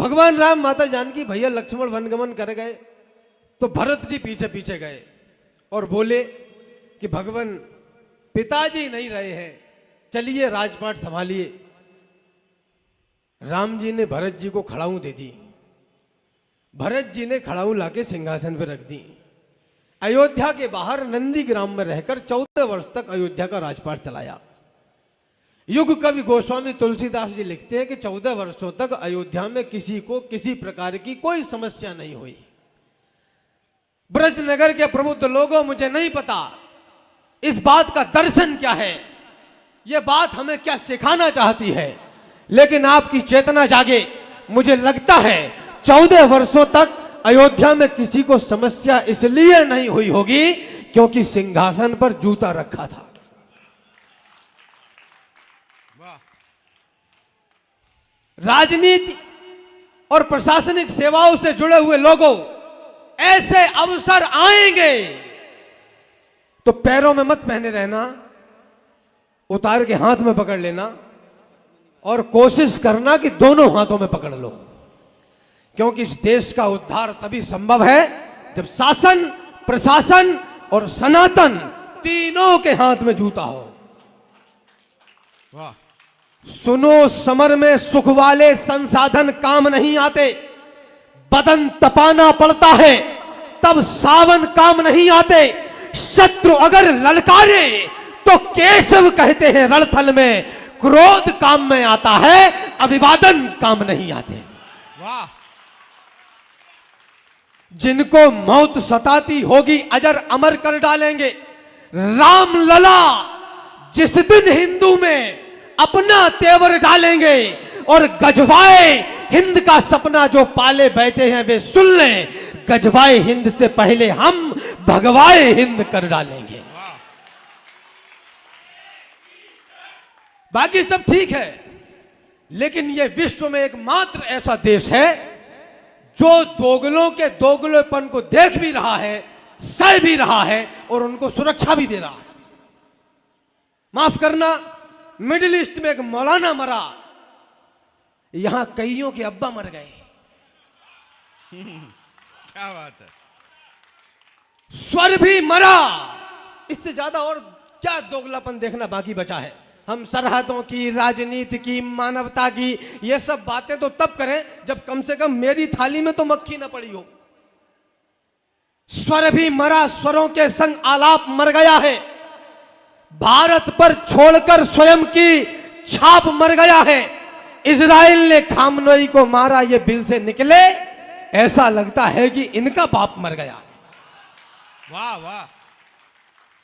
भगवान राम माता जानकी भैया लक्ष्मण वनगमन कर गए तो भरत जी पीछे पीछे गए और बोले कि भगवान पिताजी नहीं रहे हैं, चलिए राजपाट संभालिए। राम जी ने भरत जी को खड़ाऊ दे दी। भरत जी ने खड़ाऊ लाके सिंहासन पर रख दी। अयोध्या के बाहर नंदी ग्राम में रहकर 14 वर्ष तक अयोध्या का राजपाट चलाया। युग कवि गोस्वामी तुलसीदास जी लिखते हैं कि 14 वर्षों तक अयोध्या में किसी को किसी प्रकार की कोई समस्या नहीं हुई। ब्रजनगर के प्रबुद्ध लोगों, मुझे नहीं पता इस बात का दर्शन क्या है, यह बात हमें क्या सिखाना चाहती है, लेकिन आपकी चेतना जागे। मुझे लगता है 14 वर्षों तक अयोध्या में किसी को समस्या इसलिए नहीं हुई होगी क्योंकि सिंहासन पर जूता रखा था। राजनीति और प्रशासनिक सेवाओं से जुड़े हुए लोगों, ऐसे अवसर आएंगे तो पैरों में मत पहने रहना, उतार के हाथ में पकड़ लेना और कोशिश करना कि दोनों हाथों में पकड़ लो, क्योंकि इस देश का उद्धार तभी संभव है जब शासन, प्रशासन और सनातन तीनों के हाथ में जूता हो। वाह। सुनो, समर में सुख वाले संसाधन काम नहीं आते, बदन तपाना पड़ता है तब सावन काम नहीं आते। शत्रु अगर ललकारे तो केशव कहते हैं रणथल में, क्रोध काम में आता है, अभिवादन काम नहीं आते। वाह। जिनको मौत सताती होगी अजर अमर कर डालेंगे। राम लला जिस दिन हिंदू में अपना तेवर डालेंगे और गजवाए हिंद का सपना जो पाले बैठे हैं वे सुन लें, गजवाए हिंद से पहले हम भगवाए हिंद कर डालेंगे। बाकी सब ठीक है, लेकिन यह विश्व में एकमात्र ऐसा देश है जो दोगलों के दोगलेपन को देख भी रहा है, सह भी रहा है और उनको सुरक्षा भी दे रहा है। माफ करना, मिडिल ईस्ट में एक मौलाना मरा, यहां कईयों के अब्बा मर गए। क्या बात है। स्वर भी मरा। इससे ज्यादा और क्या दोगलापन देखना बाकी बचा है। हम सरहदों की, राजनीति की, मानवता की ये सब बातें तो तब करें जब कम से कम मेरी थाली में तो मक्खी ना पड़ी हो। स्वर भी मरा, स्वरों के संग आलाप मर गया है। भारत पर छोड़कर स्वयं की छाप मर गया है। इजराइल ने खामनोई को मारा, ये बिल से निकले, ऐसा लगता है कि इनका बाप मर गया। वाह वाह।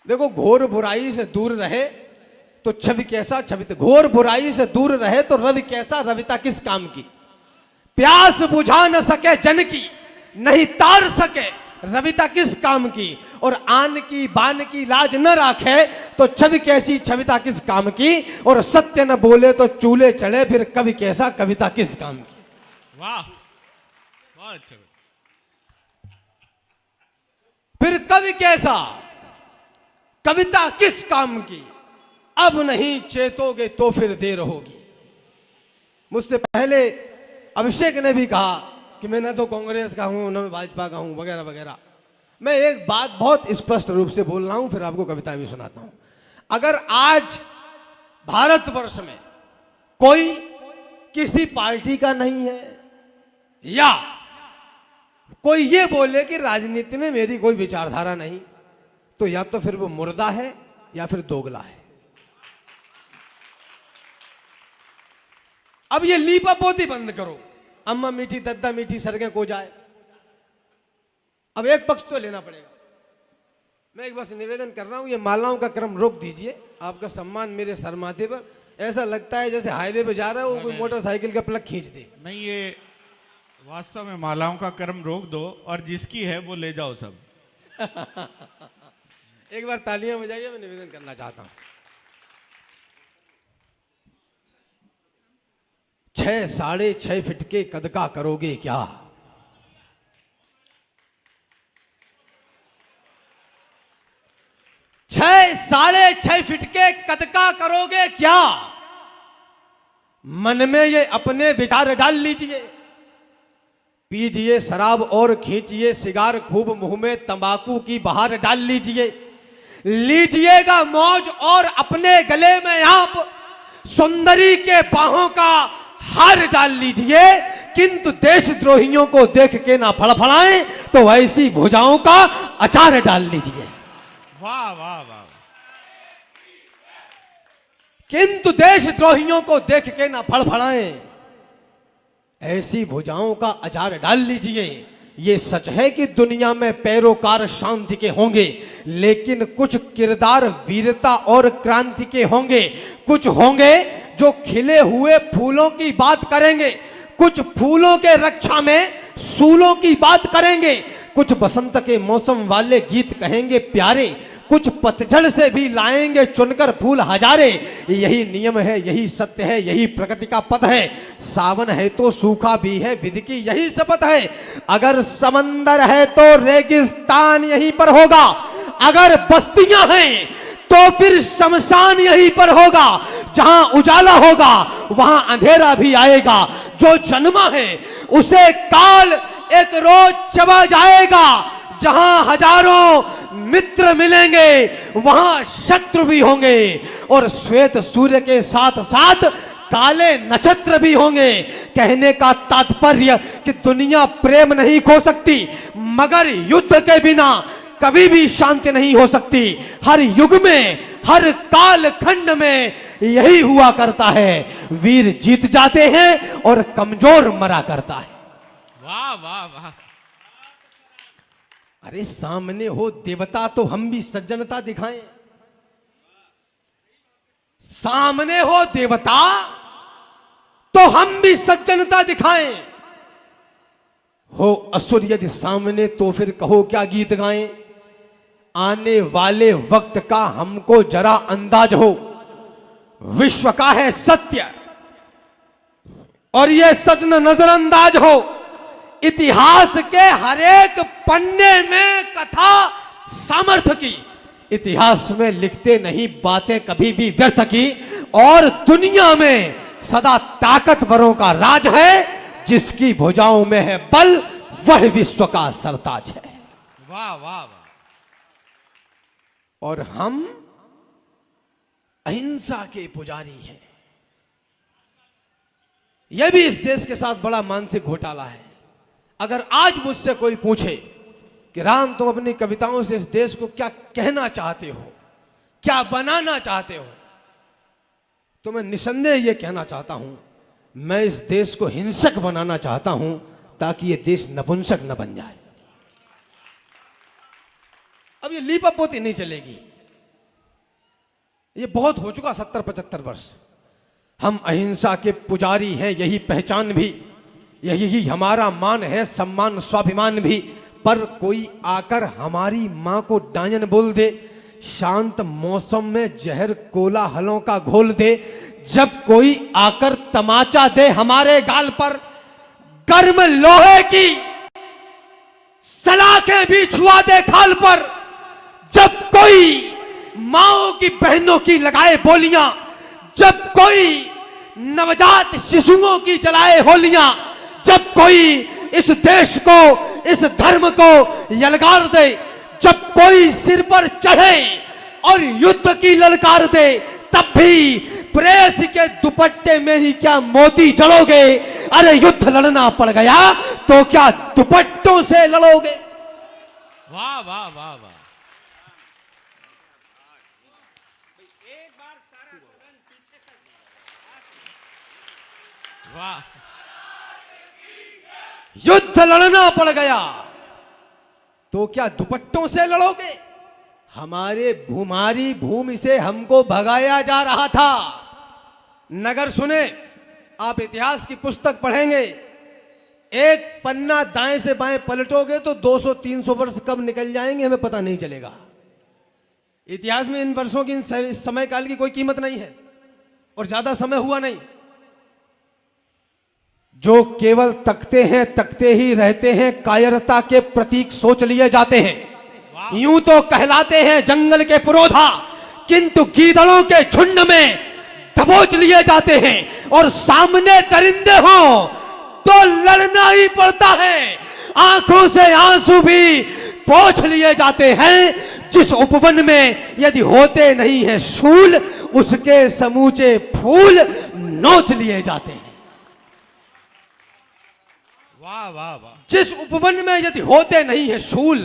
देखो, घोर बुराई से दूर रहे तो छवि कैसा छवित, घोर बुराई से दूर रहे तो रवि कैसा, रविता किस काम की। प्यास बुझा न सके जन की, नहीं तार सके रविता किस काम की। और आन की बान की लाज न राखे तो छवि कैसी, छविता किस काम की। और सत्य न बोले तो चूल्हे चढ़े, फिर कवि कैसा, कविता किस काम की। वाह, बहुत अच्छा। फिर कवि कैसा, कविता किस काम की। अब नहीं चेतोगे तो फिर देर होगी। मुझसे पहले अभिषेक ने भी कहा कि मैं न तो कांग्रेस का हूं, न मैं भाजपा का हूं, वगैरह वगैरह। मैं एक बात बहुत स्पष्ट रूप से बोल रहा हूं, फिर आपको कविता भी सुनाता हूं। अगर आज भारतवर्ष में कोई किसी पार्टी का नहीं है या कोई ये बोले कि राजनीति में मेरी कोई विचारधारा नहीं, तो या तो फिर वो मुर्दा है या फिर दोगला है। अब ये लीपा पोती बंद करो, अम्मा मीठी दद्दा मीठी सरगे को जाए। अब एक पक्ष तो लेना पड़ेगा। मैं एक बस निवेदन कर रहा हूं, ये मालाओं का क्रम रोक दीजिए। आपका सम्मान मेरे सर माथे पर, ऐसा लगता है जैसे हाईवे पे जा रहा है वो कोई मोटरसाइकिल का प्लग खींच दे। नहीं, ये वास्तव में मालाओं का क्रम रोक दो और जिसकी है वो ले जाओ सब। एक बार तालियां बजाइए, मैं निवेदन करना चाहता हूं। 6 साढ़े 6 फीट के कद का करोगे क्या। 6 साढ़े 6 फीट के कद का करोगे क्या। मन में ये अपने विचार डाल लीजिए। पीजिए शराब और खींचिए सिगार, खूब मुंह में तंबाकू की बहार डाल लीजिए, लीजिएगा मौज और अपने गले में आप सुंदरी के बाहों का हार डाल लीजिए, किंतु देशद्रोहियों को देख के ना फड़फड़ाएं तो ऐसी भुजाओं का अचार डाल लीजिए। वाह वाह वाह। किंतु देशद्रोहियों को देख के ना फड़फड़ाएं, ऐसी भुजाओं का अचार डाल लीजिए। ये सच है कि दुनिया में पैरोकार शांति के होंगे, लेकिन कुछ किरदार वीरता और क्रांति के होंगे। कुछ होंगे जो खिले हुए फूलों की बात करेंगे, कुछ फूलों के रक्षा में सूलों की बात करेंगे, कुछ बसंत के मौसम वाले गीत कहेंगे प्यारे, कुछ पतझड़ से भी लाएंगे चुनकर फूल हजारे। यही नियम है, यही सत्य है, यही प्रकृति का पथ है। सावन है तो सूखा भी है, विधि की यही शपथ है। अगर समंदर है तो रेगिस्तान यहीं पर होगा, अगर बस्तियां हैं तो फिर शमशान यहीं पर होगा। जहां उजाला होगा वहां अंधेरा भी आएगा। जो जन्मा है उसे काल एक रोज चबा जाएगा। जहां हजारों मित्र मिलेंगे वहां शत्रु भी होंगे, और श्वेत सूर्य के साथ साथ काले नक्षत्र भी होंगे। कहने का तात्पर्य कि दुनिया प्रेम नहीं खो सकती, मगर युद्ध के बिना कभी भी शांति नहीं हो सकती। हर युग में, हर काल खंड में यही हुआ करता है। वीर जीत जाते हैं और कमजोर मरा करता है। वाह वाह वाह। अरे सामने हो देवता तो हम भी सज्जनता दिखाएं। सामने हो देवता तो हम भी सज्जनता दिखाएं। हो असुर यदि सामने तो फिर कहो क्या गीत गाएं। आने वाले वक्त का हमको जरा अंदाज हो, विश्व का है सत्य और यह सच न नजरअंदाज हो। इतिहास के हरेक पन्ने में कथा सामर्थ्य की, इतिहास में लिखते नहीं बातें कभी भी व्यर्थ की। और दुनिया में सदा ताकतवरों का राज है, जिसकी भुजाओं में है बल वह विश्व का सरताज है। वाह वाह वाह। और हम अहिंसा के पुजारी हैं। यह भी इस देश के साथ बड़ा मानसिक घोटाला है। अगर आज मुझसे कोई पूछे कि राम तुम अपनी कविताओं से इस देश को क्या कहना चाहते हो, क्या बनाना चाहते हो, तो मैं निसंदेह यह कहना चाहता हूं, मैं इस देश को हिंसक बनाना चाहता हूं ताकि यह देश नपुंसक न बन जाए। अब ये लीपापोती नहीं चलेगी, ये बहुत हो चुका 70-75 वर्ष। हम अहिंसा के पुजारी हैं, यही पहचान भी, यही हमारा मान है, सम्मान स्वाभिमान भी। पर कोई आकर हमारी मां को डायन बोल दे, शांत मौसम में जहर कोलाहलों का घोल दे, जब कोई आकर तमाचा दे हमारे गाल पर, गर्म लोहे की सलाखें भी छुआ दे खाल पर, जब कोई माओ की बहनों की लगाए बोलियां, जब कोई नवजात शिशुओं की जलाए होलियां, जब कोई इस देश को, इस धर्म को यलगार दे, जब कोई सिर पर चढ़े और युद्ध की ललकार दे, तब भी प्रेस के दुपट्टे में ही क्या मोती जलोगे? अरे युद्ध लड़ना पड़ गया तो क्या दुपट्टों से लड़ोगे? वाह वाह वाह वाह। वाह। युद्ध लड़ना पड़ गया तो क्या दुपट्टों से लड़ोगे? हमारी भूमि से हमको भगाया जा रहा था। नगर सुने, आप इतिहास की पुस्तक पढ़ेंगे, एक पन्ना दाएं से बाएं पलटोगे तो 200-300 वर्ष कब निकल जाएंगे हमें पता नहीं चलेगा। इतिहास में इन वर्षों की, इन समय काल की कोई कीमत नहीं है और ज्यादा समय हुआ नहीं। जो केवल तकते हैं, तकते ही रहते हैं, कायरता के प्रतीक सोच लिए जाते हैं। यूं तो कहलाते हैं जंगल के पुरोधा, किंतु गीदड़ों के झुंड में दबोच लिए जाते हैं। और सामने दरिंदे हों तो लड़ना ही पड़ता है। आंखों से आंसू भी पोंछ लिए जाते हैं। जिस उपवन में यदि होते नहीं है शूल, उसके समूचे फूल नोच लिए जाते हैं। वाह वाह वाह। जिस उपवन में यदि होते नहीं है शूल,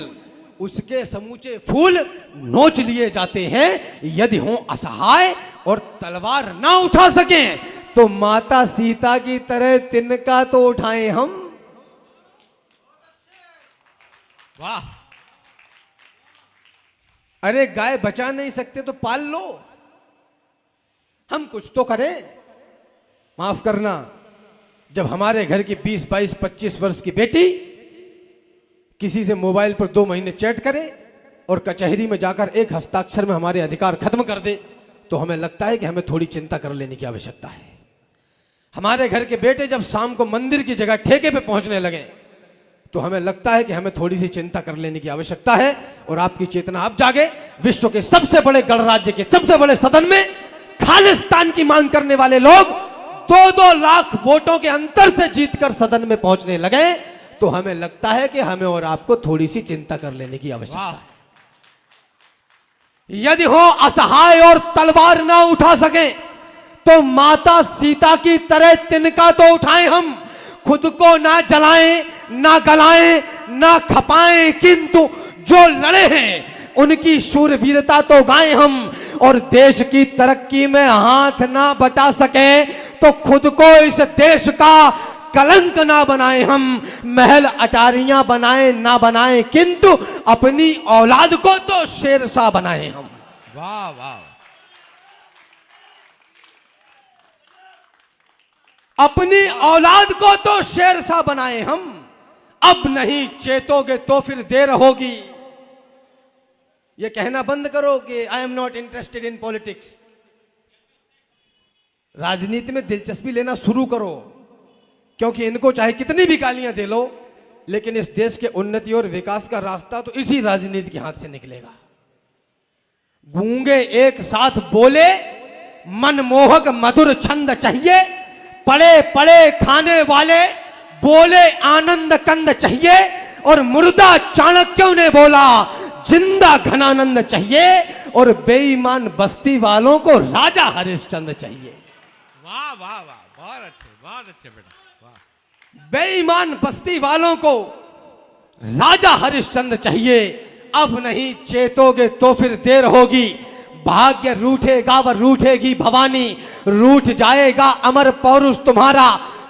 उसके समूचे फूल नोच लिए जाते हैं। यदि हो असहाय और तलवार ना उठा सके, तो माता सीता की तरह तिनका तो उठाएं हम। वाह। अरे गाय बचा नहीं सकते तो पाल लो, हम कुछ तो करें। माफ करना, जब हमारे घर की 20, 22, 25 वर्ष की बेटी किसी से मोबाइल पर 2 महीने चैट करे और कचहरी में जाकर 1 हस्ताक्षर में हमारे अधिकार खत्म कर दे, तो हमें लगता है कि हमें थोड़ी चिंता कर लेने की आवश्यकता है। हमारे घर के बेटे जब शाम को मंदिर की जगह ठेके पे पहुंचने लगे, तो हमें लगता है कि हमें थोड़ी सी चिंता कर लेने की आवश्यकता है। और आपकी चेतना अब जागे। विश्व के सबसे बड़े गणराज्य के सबसे बड़े सदन में खालिस्तान की मांग करने वाले लोग 2-2 लाख वोटों के अंतर से जीतकर सदन में पहुंचने लगे, तो हमें लगता है कि हमें और आपको थोड़ी सी चिंता कर लेने की आवश्यकता है। यदि हो असहाय और तलवार ना उठा सके, तो माता सीता की तरह तिनका तो उठाएं हम। खुद को ना जलाएं, ना गलाएं, ना खपाएं, किंतु जो लड़े हैं उनकी शूरवीरता तो गाएं हम। और देश की तरक्की में हाथ ना बटा सके, तो खुद को इस देश का कलंक ना बनाएं हम। महल अटारियां बनाएं ना बनाएं, किंतु अपनी औलाद को तो शेरशाह बनाएं हम। वाह वाह। अपनी औलाद को तो शेरशाह बनाए हम। अब नहीं चेतोगे तो फिर देर होगी। ये कहना बंद करो कि I am not interested in politics. राजनीति में दिलचस्पी लेना शुरू करो, क्योंकि इनको चाहे कितनी भी गालियां दे लो, लेकिन इस देश के उन्नति और विकास का रास्ता तो इसी राजनीति के हाथ से निकलेगा। गूंगे एक साथ बोले, मनमोहक मधुर छंद चाहिए। पड़े पड़े खाने वाले बोले आनंद कंद चाहिए। और मुर्दा चाणक्यों ने बोला जिंदा घनानंद चाहिए। और बेईमान बस्ती वालों को राजा हरिश्चंद्र चाहिए। वाह वाह वाह, बहुत अच्छे बेटा, वाह। बेईमान बस्ती वालों को राजा हरिश्चंद्र चाहिए। अब नहीं चेतोगे तो फिर देर होगी। भाग्य रूठेगा व रूठेगी भवानी, रूठ जाएगा अमर पौरुष तुम्हारा।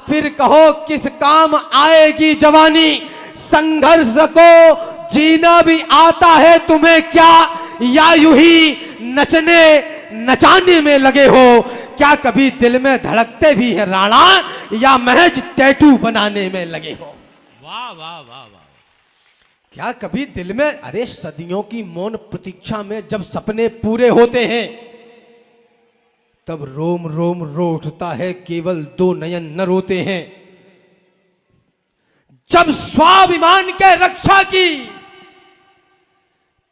फिर कहो किस काम आएगी जवानी। संघर्ष को जीना भी आता है तुम्हें क्या, या यूं ही नचने नचाने में लगे हो। क्या कभी दिल में धड़कते भी है राणा, या महज टैटू बनाने में लगे हो। वाह वाह वाह वाह। क्या कभी दिल में, अरे सदियों की मौन प्रतीक्षा में जब सपने पूरे होते हैं, तब रोम रोम रो उठता है, केवल 2 नयन न रोते हैं। जब स्वाभिमान के रक्षा की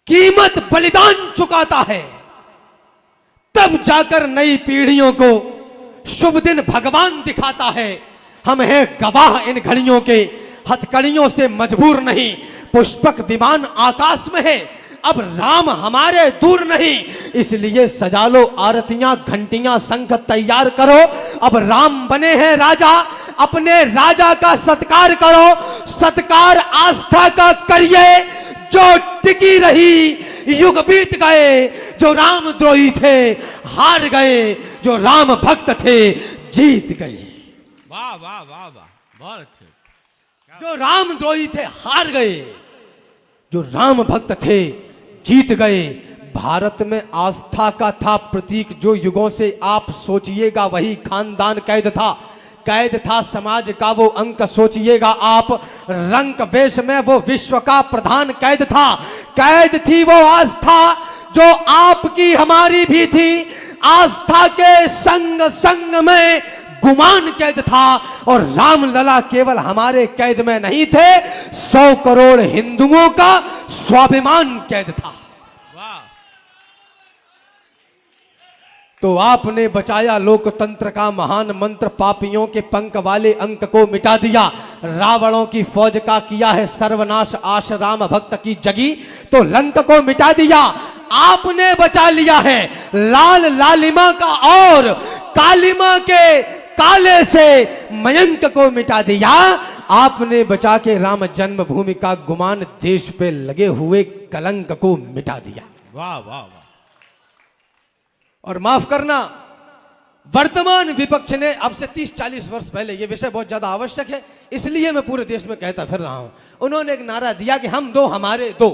कीमत बलिदान चुकाता है, तब जाकर नई पीढ़ियों को शुभ दिन भगवान दिखाता है। हम हैं गवाह इन घड़ियों के, हथकड़ियों से मजबूर नहीं। पुष्पक विमान आकाश में है, अब राम हमारे दूर नहीं। इसलिए सजा लो आरतियां, घंटियां, शंख तैयार करो। अब राम बने हैं राजा, अपने राजा का सत्कार करो। सत्कार आस्था का करिए, जो टिकी रही। युग बीत गए, जो राम द्रोही थे हार गए, जो राम भक्त थे जीत गए। वाह वाह वाह वाह, बहुत अच्छे। जो राम द्रोही थे हार गए, जो राम भक्त थे जीत गए। भारत में आस्था का था प्रतीक जो युगों से आप सोचिएगा वही खानदान कैद था। कैद था समाज का वो अंक सोचिएगा आप। रंग वेश में वो विश्व का प्रधान कैद था। कैद थी वो आस्था जो आपकी हमारी भी थी। आस्था के संग संग में गुमान कैद था। और रामलला केवल हमारे कैद में नहीं थे, 100 करोड़ हिंदुओं का स्वाभिमान कैद था। वाह। तो आपने बचाया लोकतंत्र का महान मंत्र, पापियों के पंख वाले अंक को मिटा दिया, रावणों की फौज का किया है सर्वनाश, आश राम भक्त की जगी तो लंक को मिटा दिया। आपने बचा लिया है लाल लालिमा का और कालिमा के काले से मयंक को मिटा दिया। आपने बचा के राम जन्मभूमि का गुमान, देश पे लगे हुए कलंक को मिटा दिया। वाह वाह वाह। और माफ करना, वर्तमान विपक्ष ने अब से 30-40 वर्ष पहले, यह विषय बहुत ज्यादा आवश्यक है इसलिए मैं पूरे देश में कहता फिर रहा हूं, उन्होंने एक नारा दिया कि हम दो हमारे दो।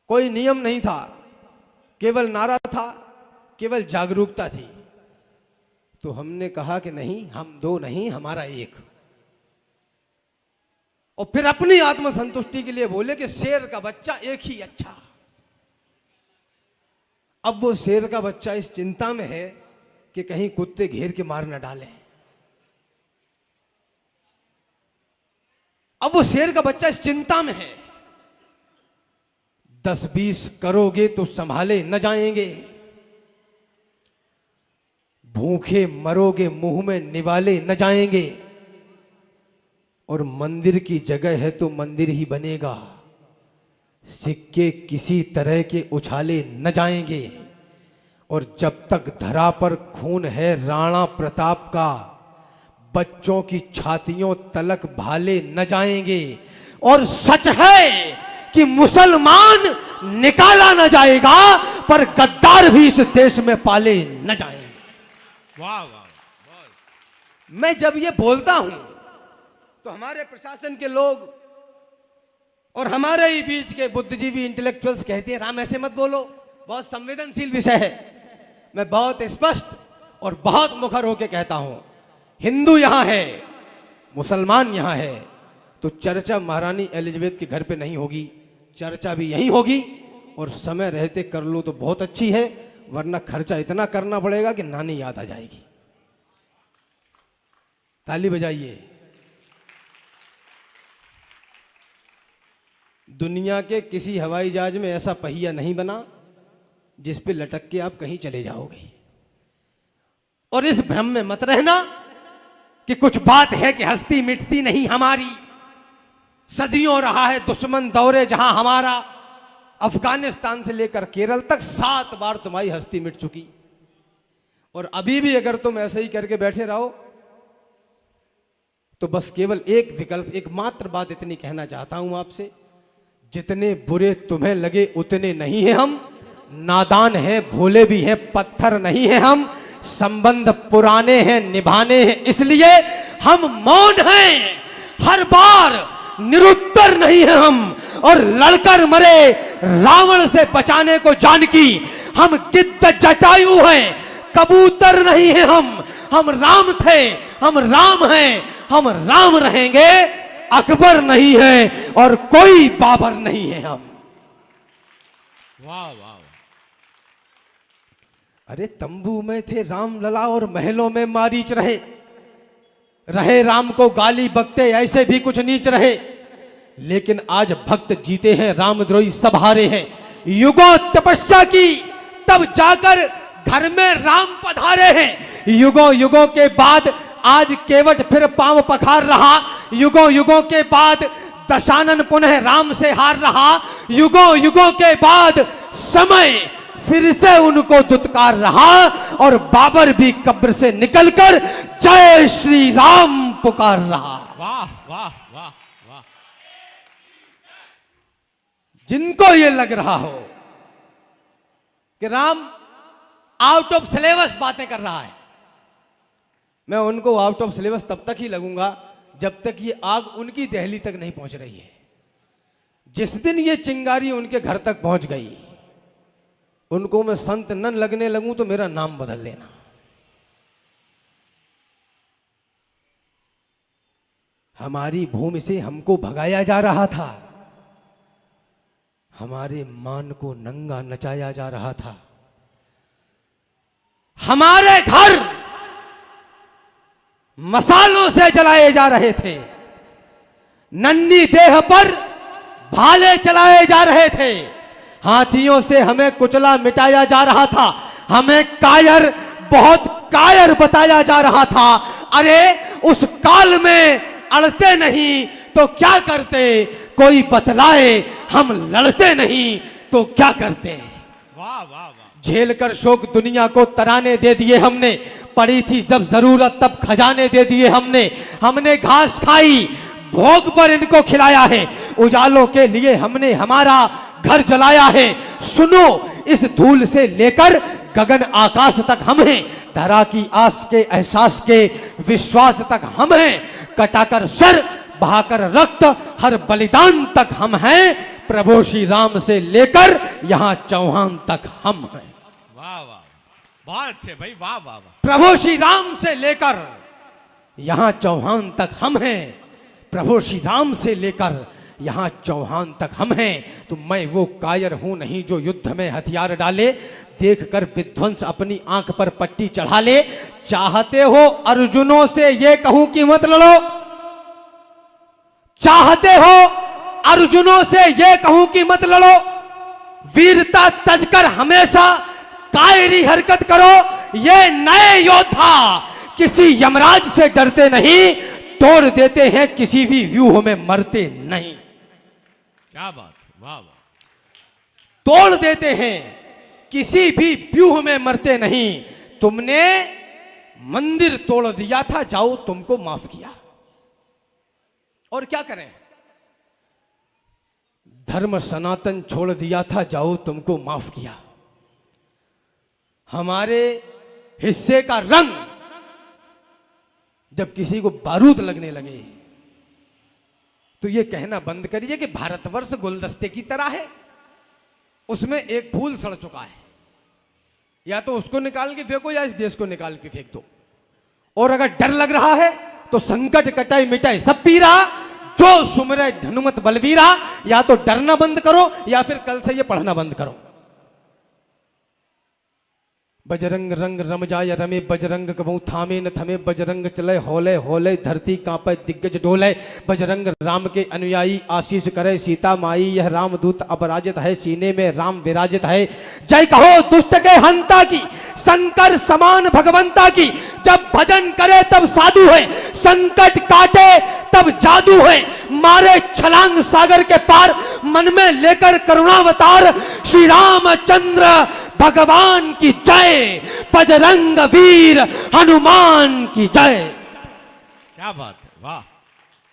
कोई नियम नहीं था, केवल नारा था, केवल जागरूकता थी। तो हमने कहा कि नहीं, हम दो नहीं, हमारा एक। और फिर अपनी आत्मसंतुष्टि के लिए बोले कि शेर का बच्चा एक ही अच्छा। अब वो शेर का बच्चा इस चिंता में है कि कहीं कुत्ते घेर के मार न डालें। अब वो शेर का बच्चा इस चिंता में है, 10-20 करोगे तो संभाले न जाएंगे, भूखे मरोगे मुंह में निवाले न जाएंगे, और मंदिर की जगह है तो मंदिर ही बनेगा, सिक्के किसी तरह के उछाले न जाएंगे, और जब तक धरा पर खून है राणा प्रताप का, बच्चों की छातियों तलक भाले न जाएंगे। और सच है कि मुसलमान निकाला न जाएगा, पर गद्दार भी इस देश में पाले न जाएंगे। वाह वाह। मैं जब ये बोलता हूं तो हमारे प्रशासन के लोग और हमारे ही बीच के बुद्धिजीवी इंटेलेक्चुअल्स कहते हैं, राम ऐसे मत बोलो, बहुत संवेदनशील विषय है। मैं बहुत स्पष्ट और बहुत मुखर होकर कहता हूं, हिंदू यहां है, मुसलमान यहां है, तो चर्चा महारानी एलिजाबेथ के घर पे नहीं होगी, चर्चा भी यहीं होगी। और समय रहते कर लो तो बहुत अच्छी है, वरना खर्चा इतना करना पड़ेगा कि नानी याद आ जाएगी। ताली बजाइए। दुनिया के किसी हवाई जहाज में ऐसा पहिया नहीं बना जिस पे लटक के आप कहीं चले जाओगे। और इस भ्रम में मत रहना कि कुछ बात है कि हस्ती मिटती नहीं हमारी। सदियों रहा है दुश्मन दौरे जहां हमारा, अफगानिस्तान से लेकर केरल तक 7 बार तुम्हारी हस्ती मिट चुकी। और अभी भी अगर तुम ऐसे ही करके बैठे रहो तो बस केवल एक विकल्प, एक मात्र बात इतनी कहना चाहता हूं आपसे, जितने बुरे तुम्हें लगे उतने नहीं है हम, नादान हैं, भोले भी हैं, पत्थर नहीं है हम, संबंध पुराने हैं, निभाने हैं, इसलिए हम मौन हैं, हर बार निरुत्तर नहीं है हम, और लड़कर मरे रावण से बचाने को जानकी, हम गिद्ध जटायु हैं, कबूतर नहीं है हम राम थे, हम राम हैं, हम राम रहेंगे, अकबर नहीं है और कोई बाबर नहीं है हम। वाह वाह। अरे तंबू में थे राम लला और महलों में मारीच रहे राम को गाली बकते ऐसे भी कुछ नीच रहे, लेकिन आज भक्त जीते हैं, रामद्रोही सब हारे हैं। युगों तपस्या की तब जाकर घर में राम पधारे हैं, युगों युगों के बाद आज केवट फिर पांव पखार रहा, युगों युगों के बाद दशानन पुनः राम से हार रहा, युगों युगों के बाद समय फिर से उनको दुत्कार रहा, और बाबर भी कब्र से निकलकर जय श्री राम पुकार रहा। वाह वाह वाह वाह। जिनको ये लग रहा हो कि राम आउट ऑफ सिलेबस बातें कर रहा है, मैं उनको आउट ऑफ सिलेबस तब तक ही लगूंगा जब तक ये आग उनकी दहली तक नहीं पहुंच रही है। जिस दिन ये चिंगारी उनके घर तक पहुंच गई, उनको मैं संत न लगने लगूं तो मेरा नाम बदल देना। हमारी भूमि से हमको भगाया जा रहा था, हमारे मान को नंगा नचाया जा रहा था, हमारे घर मसालों से जलाए जा रहे थे, नन्ही देह पर भाले चलाए जा रहे थे, हाथियों से हमें कुचला मिटाया जा रहा था, हमें कायर, बहुत कायर बताया जा रहा था। अरे उस काल में अड़ते नहीं तो क्या करते, कोई बतलाए, हम लड़ते नहीं तो क्या करते। वाह वाह वाह। झेल कर शोक दुनिया को तराने दे दिए हमने, पड़ी थी जब जरूरत तब खजाने दे दिए हमने घास खाई, भोग पर इनको खिलाया है, उजालों के लिए हमने हमारा घर जलाया है। सुनो, इस धूल से लेकर गगन आकाश तक हम हैं, धरा की आस के एहसास के विश्वास तक हम हैं, कटाकर सर बहाकर रक्त हर बलिदान तक हम हैं, प्रभु श्री राम से लेकर यहां चौहान तक हम हैं। वाह वाह, बहुत अच्छे भाई, वाह वाह वाह। प्रभु श्री राम से लेकर यहां चौहान तक हम हैं, प्रभु श्री राम से लेकर यहां चौहान तक हम हैं। तो मैं वो कायर हूं नहीं जो युद्ध में हथियार डाले, देखकर विध्वंस अपनी आंख पर पट्टी चढ़ा ले। चाहते हो अर्जुनों से ये कहूं कि मत लड़ो, चाहते हो अर्जुनों से ये कहूं कि मत लड़ो, वीरता तजकर हमेशा कायरी हरकत करो। ये नए योद्धा किसी यमराज से डरते नहीं, तोड़ देते हैं किसी भी व्यूह में मरते नहीं। क्या बात, वाह वाह। तोड़ देते हैं किसी भी व्यूह में मरते नहीं। तुमने मंदिर तोड़ दिया था, जाओ तुमको माफ किया, और क्या करें। धर्म सनातन छोड़ दिया था, जाओ तुमको माफ किया। हमारे हिस्से का रंग जब किसी को बारूद लगने लगे तो ये कहना बंद करिए कि भारतवर्ष गुलदस्ते की तरह है, उसमें एक फूल सड़ चुका है, या तो उसको निकाल के फेंको या इस देश को निकाल के फेंक दो। और अगर डर लग रहा है तो संकट कटाई मिटाई सब पीरा, जो सुमरे हनुमत बलवीरा, या तो डरना बंद करो या फिर कल से ये पढ़ना बंद करो। बजरंग रंग रम जाय रमे, बजरंग कबहू थामे न थमे, बजरंग चले होले होले, धरती कांपे दिग्गज डोले। बजरंग राम के अनुयायी आशीष करे सीता माई, यह रामदूत अपराजित है, सीने में राम विराजित है। जय कहो दुष्ट के हंता की, शंकर समान भगवंता की। जब भजन करे तब साधु है, संकट काटे तब जादू है। मारे छलांग सागर के पार, मन में लेकर करुणावतार। श्री रामचंद्र भगवान की जय, बजरंग वीर हनुमान की जय। क्या बात है, वाह।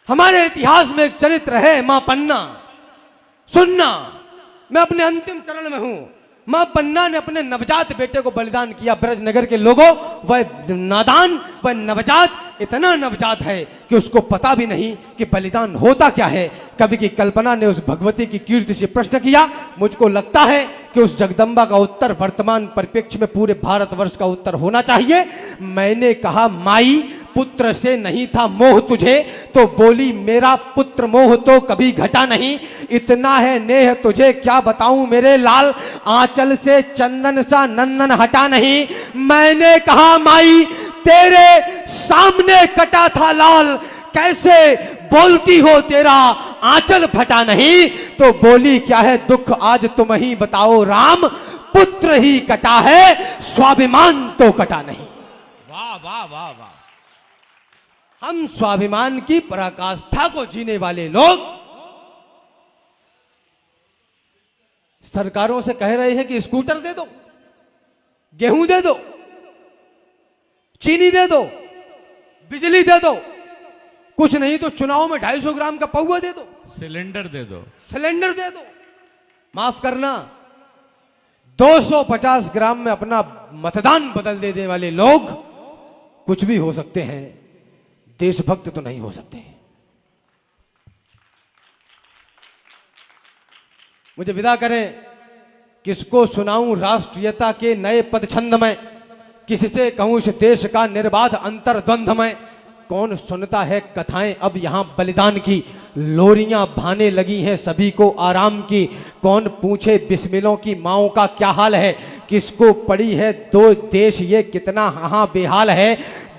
हमारे इतिहास में एक चरित्र है, मां पन्ना। सुनना, मैं अपने अंतिम चरण में हूं। मां पन्ना ने अपने नवजात बेटे को बलिदान किया। ब्रजनगर के लोगों, वह नादान, वह नवजात, इतना नवजात है कि उसको पता भी नहीं कि बलिदान होता क्या है। कवि की कल्पना ने उस भगवती की कीर्ति से प्रश्न किया। मुझको लगता है कि उस जगदम्बा का उत्तर वर्तमान परिप्रेक्ष्य में पूरे भारतवर्ष का उत्तर होना चाहिए। मैंने कहा, माई पुत्र से नहीं था मोह तुझे, तो बोली मेरा पुत्र मोह तो कभी घटा नहीं। इतना है नेह तुझे क्या बताऊं मेरे लाल, आंचल से चंदन सा नंदन हटा नहीं। मैंने कहा, माई तेरे सामने कटा था लाल, कैसे बोलती हो तेरा आंचल फटा नहीं। तो बोली, क्या है दुख आज तुम ही बताओ राम, पुत्र ही कटा है, स्वाभिमान तो कटा नहीं। वाह वाह वाह वाह। हम स्वाभिमान की पराकाष्ठा को जीने वाले लोग सरकारों से कह रहे हैं कि स्कूटर दे दो, गेहूं दे दो, चीनी दे दो, बिजली दे दो, कुछ नहीं तो चुनाव में 250 ग्राम का पौवा दे दो, सिलेंडर दे दो, सिलेंडर दे दो। माफ करना, 250 ग्राम में अपना मतदान बदल देने वाले लोग कुछ भी हो सकते हैं, देशभक्त तो नहीं हो सकते। मुझे विदा करें, किसको सुनाऊं राष्ट्रीयता के नए पद छंद में, किससे कहूं इस देश का निर्बाध अंतर्द्वंद में। कौन सुनता है कथाएं अब यहां बलिदान की, लोरियां भाने लगी हैं सभी को आराम की। कौन पूछे बिस्मिलों की माओं का क्या हाल है, किसको पड़ी है दो देश ये कितना हाँ बेहाल है।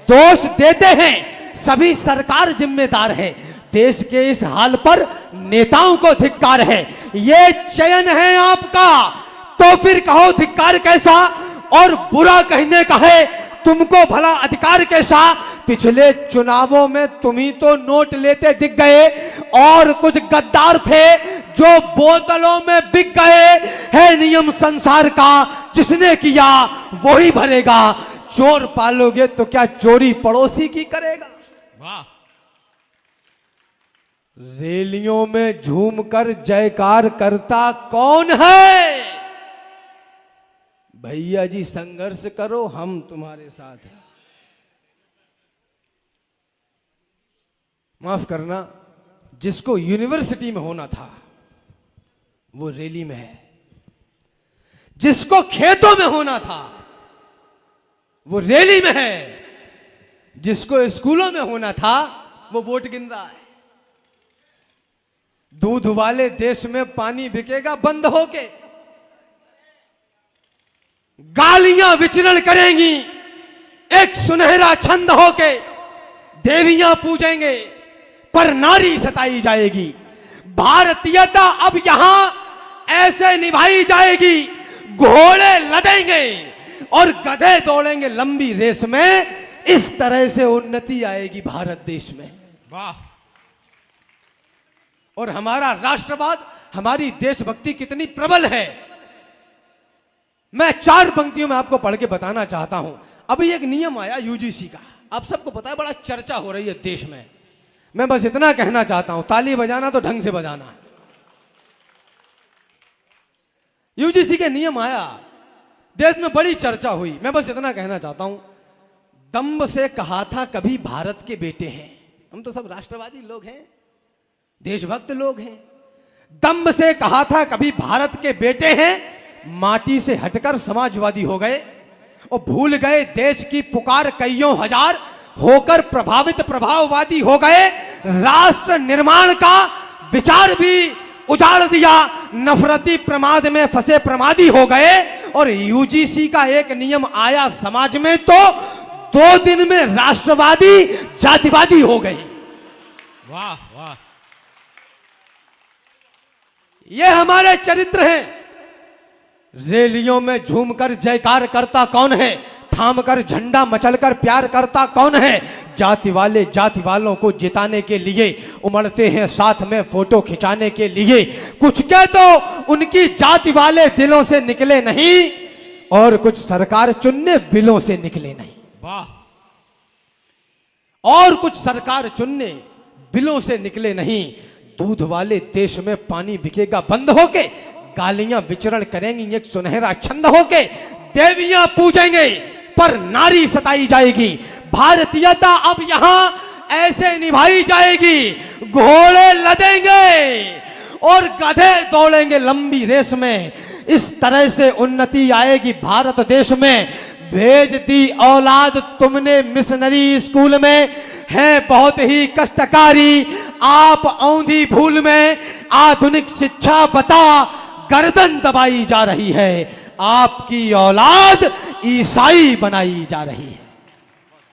दोष देते हैं सभी सरकार जिम्मेदार है, देश के इस हाल पर नेताओं को धिक्कार है। ये चयन है आपका, तो फिर कहो धिक्कार कैसा, और बुरा कहने का है तुमको भला अधिकार कैसा। पिछले चुनावों में तुम ही तो नोट लेते दिख गए, और कुछ गद्दार थे जो बोतलों में बिक गए। है नियम संसार का, जिसने किया वही भरेगा। चोर पालोगे तो क्या चोरी पड़ोसी की करेगा। वाह। रैलियों में झूमकर जयकार करता कौन है। भैया जी संघर्ष करो, हम तुम्हारे साथ हैं। माफ करना, जिसको यूनिवर्सिटी में होना था वो रैली में है, जिसको खेतों में होना था वो रैली में है, जिसको स्कूलों में होना था वो वोट गिन रहा है। दूध वाले देश में पानी बिकेगा बंद होके, गालियां विचरण करेंगी एक सुनहरा छंद होके, देवियां पूजेंगे पर नारी सताई जाएगी। भारतीयता अब यहां ऐसे निभाई जाएगी, घोड़े लदेंगे और गधे दौड़ेंगे लंबी रेस में। इस तरह से उन्नति आएगी भारत देश में। वाह। और हमारा राष्ट्रवाद, हमारी देशभक्ति कितनी प्रबल है, मैं 4 पंक्तियों में आपको पढ़ के बताना चाहता हूं। अभी एक नियम आया यूजीसी का, आप सबको पता है, बड़ा चर्चा हो रही है देश में। मैं बस इतना कहना चाहता हूं, ताली बजाना तो ढंग से बजाना। यूजीसी के नियम आया, देश में बड़ी चर्चा हुई। मैं बस इतना कहना चाहता हूं, दम्भ से कहा था कभी भारत के बेटे हैं। हम तो सब राष्ट्रवादी लोग हैं, देशभक्त लोग हैं। दम्भ से कहा था कभी भारत के बेटे हैं, माटी से हटकर समाजवादी हो गए और भूल गए देश की पुकार कईयों हजार, होकर प्रभावित प्रभाववादी हो गए। राष्ट्र निर्माण का विचार भी उजाड़ दिया, नफरती प्रमाद में फंसे प्रमादी हो गए। और यूजीसी का एक नियम आया समाज में, तो 2 दिन में राष्ट्रवादी जातिवादी हो गए। वाह वाह। ये हमारे चरित्र हैं। रैलियों में झूमकर जयकार करता कौन है, थामकर झंडा मचलकर प्यार करता कौन है। जाति वाले जाति वालों को जिताने के लिए उमड़ते हैं साथ में फोटो खिंचाने के लिए। कुछ के तो उनकी जाति वाले दिलों से निकले नहीं, और कुछ सरकार चुनने बिलों से निकले नहीं। वाह। और कुछ सरकार चुनने बिलों से निकले नहीं। दूध वाले देश में पानी बिकेगा बंद होके, गालियां विचरण करेंगी एक सुनहरा छंद होके, देवियां पूजेंगे पर नारी सताई जाएगी। भारतीयता अब यहां ऐसे निभाई जाएगी, घोड़े लदेंगे और गधे दौड़ेंगे लंबी रेस में। इस तरह से उन्नति आएगी भारत देश में। भेज दी औलाद तुमने मिशनरी स्कूल में, है बहुत ही कष्टकारी आप औंधी भूल में। आधुनिक शिक्षा बता गर्दन दबाई जा रही है, आपकी औलाद ईसाई बनाई जा रही है।